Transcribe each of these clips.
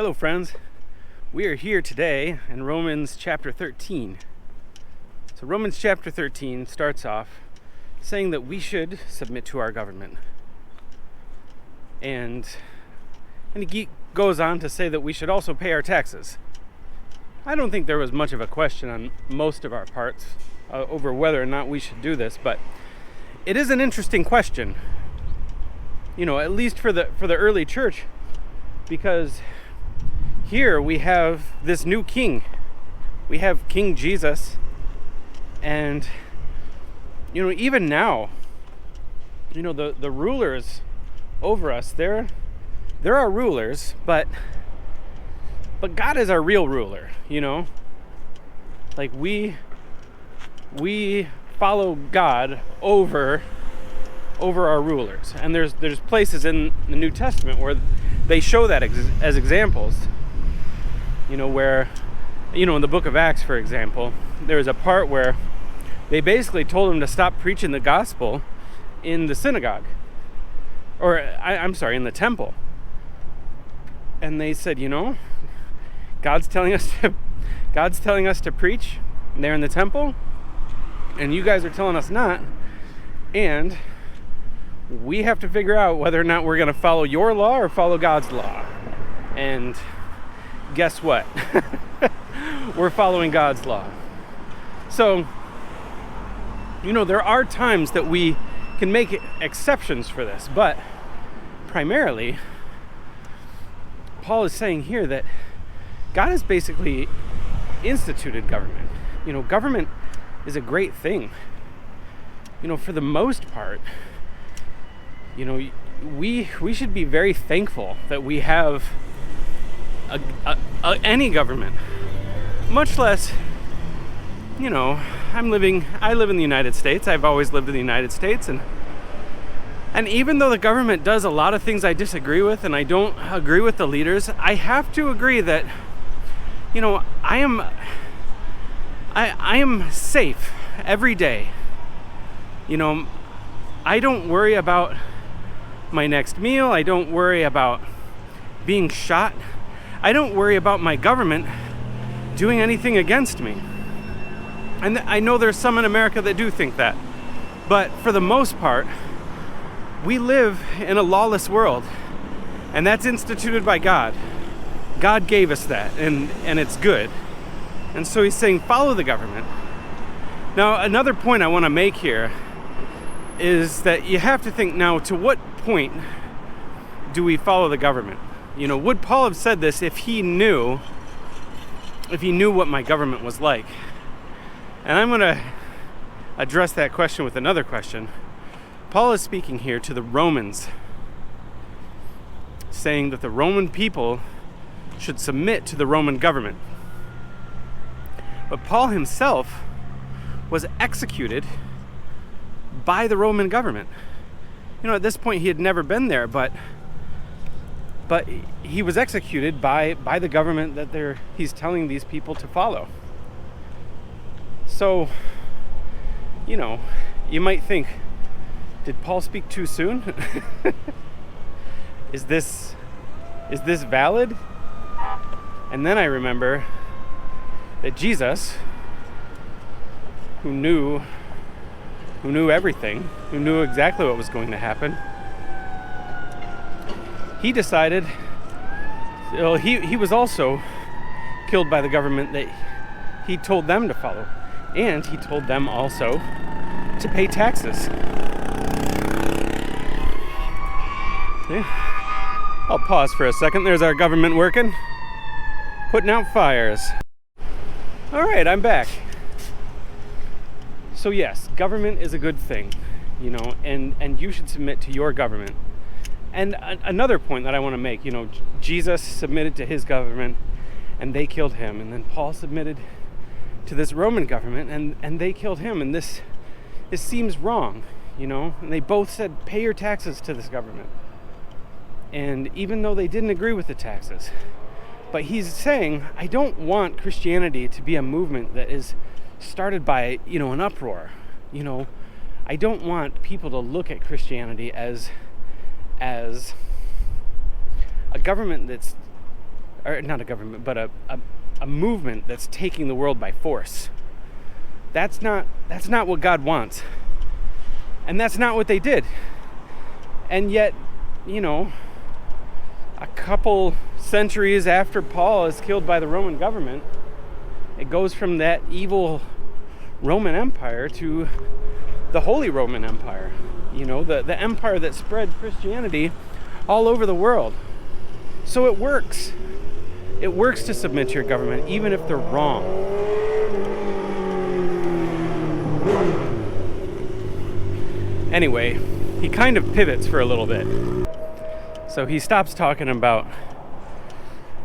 Hello friends, we are here today in Romans chapter 13. So Romans chapter 13 starts off saying that we should submit to our government. And he goes on to say that we should also pay our taxes. I don't think there was much of a question on most of our parts over whether or not we should do this, but it is an interesting question, at least for the early church, because here we have this new king. We have King Jesus, and even now, the rulers over us, they're our rulers, but God is our real ruler. Like we follow God over our rulers, and there's places in the New Testament where they show that as examples. Where, in the book of Acts, for example, there's a part where they basically told him to stop preaching the gospel in the synagogue, in the temple. And they said, God's telling us to preach there in the temple, and you guys are telling us not, and we have to figure out whether or not we're going to follow your law or follow God's law. And guess what? We're following God's law. So, there are times that we can make exceptions for this, but primarily, Paul is saying here that God has basically instituted government. Government is a great thing. For the most part, we should be very thankful that we have any government, much less, I live in the United States. I've always lived in the United States, and even though the government does a lot of things I disagree with, and I don't agree with the leaders, I have to agree that, I am safe every day. I don't worry about my next meal. I don't worry about being shot. I don't worry about my government doing anything against me. And I know there's some in America that do think that. But for the most part, we live in a lawless world. And that's instituted by God. God gave us that, and it's good. And so he's saying, follow the government. Now, another point I want to make here is that you have to think now, to what point do we follow the government? Would Paul have said this if he knew what my government was like? And I'm going to address that question with another question. Paul is speaking here to the Romans, saying that the Roman people should submit to the Roman government. But Paul himself was executed by the Roman government. At this point he had never been there, but he was executed by the government that he's telling these people to follow. So, you might think, did Paul speak too soon? Is this valid? And then I remember that Jesus, who knew everything, who knew exactly what was going to happen, he decided, he was also killed by the government that he told them to follow. And he told them also to pay taxes. Yeah. I'll pause for a second. There's our government working, putting out fires. All right, I'm back. So yes, government is a good thing, and you should submit to your government. And another point that I want to make, Jesus submitted to his government and they killed him. And then Paul submitted to this Roman government and they killed him. And this seems wrong, And they both said, pay your taxes to this government. And even though they didn't agree with the taxes, but he's saying, I don't want Christianity to be a movement that is started by, an uproar. I don't want people to look at Christianity as a government that's or not a government, but a movement that's taking the world by force. That's not what God wants. And that's not what they did. And yet, a couple centuries after Paul is killed by the Roman government, it goes from that evil Roman Empire to the Holy Roman Empire. The empire that spread Christianity all over the world. So it works. It works to submit to your government, even if they're wrong. Anyway, he kind of pivots for a little bit. So he stops talking about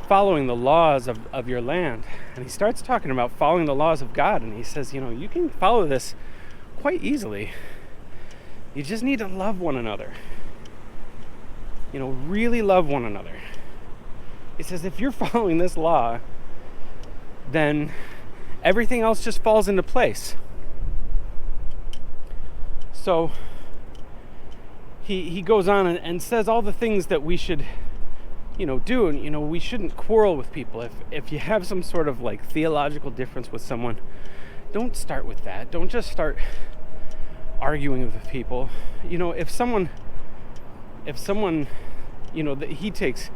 following the laws of your land, and he starts talking about following the laws of God, and he says, you can follow this quite easily. You just need to love one another. Really love one another. He says if you're following this law, then everything else just falls into place. So he goes on and says all the things that we should do. And we shouldn't quarrel with people. If you have some sort of theological difference with someone, don't start with that. Don't just start arguing with people. If someone he takes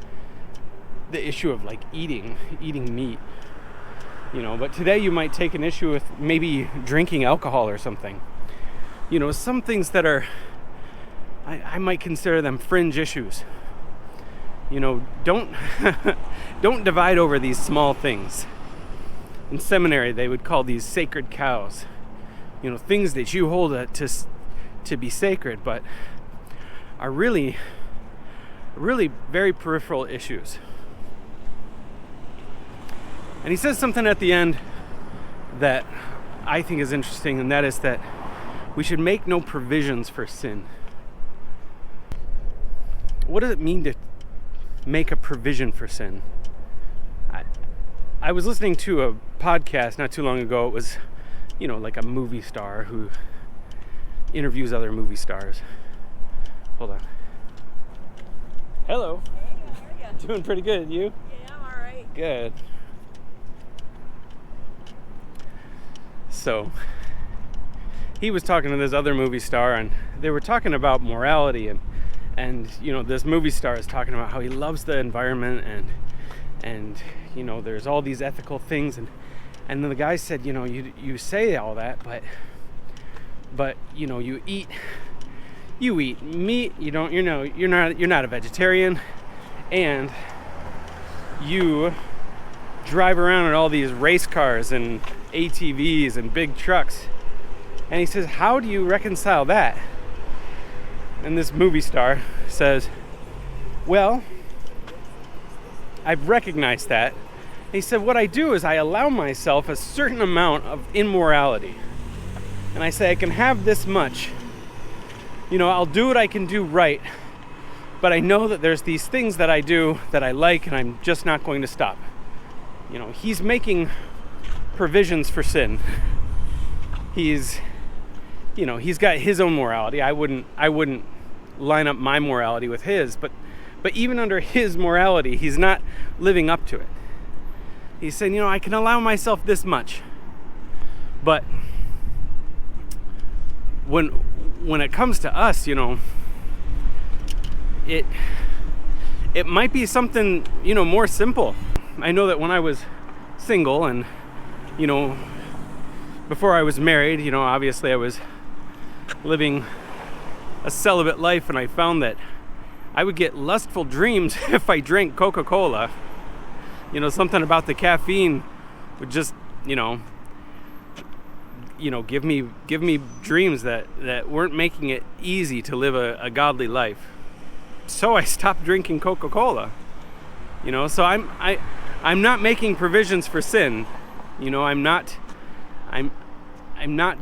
the issue of eating meat, but today you might take an issue with maybe drinking alcohol or something. Some things that are, I might consider them fringe issues. Don't don't divide over these small things. In seminary, they would call these sacred cows. Things that you hold to be sacred, but are really very peripheral issues. And he says something at the end that I think is interesting, and that is that we should make no provisions for sin. What does it mean to make a provision for sin? I was listening to a podcast not too long ago. It was, a movie star who interviews other movie stars. Hold on. Hello. Hey, how are you? Doing pretty good. You? Yeah, I'm all right. Good. So, he was talking to this other movie star, and they were talking about morality, and this movie star is talking about how he loves the environment, and there's all these ethical things, and then the guy said, you say all that, but you eat meat, you're not a vegetarian, and you drive around in all these race cars and ATVs and big trucks. And he says, how do you reconcile that? And this movie star says, well, I've recognized that. And he said, what I do is I allow myself a certain amount of immorality. And I say, I can have this much. I'll do what I can do right. But I know that there's these things that I do that I like, and I'm just not going to stop. He's making provisions for sin. He's got his own morality. I wouldn't line up my morality with his, but even under his morality, he's not living up to it. He's saying, I can allow myself this much. But when it comes to us, it might be something, more simple. I know that when I was single and, before I was married, obviously I was living a celibate life, and I found that I would get lustful dreams if I drank Coca-Cola. Something about the caffeine would just, give me dreams that weren't making it easy to live a godly life. So I stopped drinking Coca-Cola. So I'm not making provisions for sin. I'm not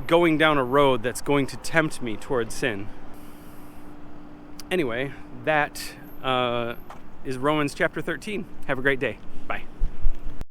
going down a road that's going to tempt me towards sin. Anyway, that is Romans chapter 13. Have a great day.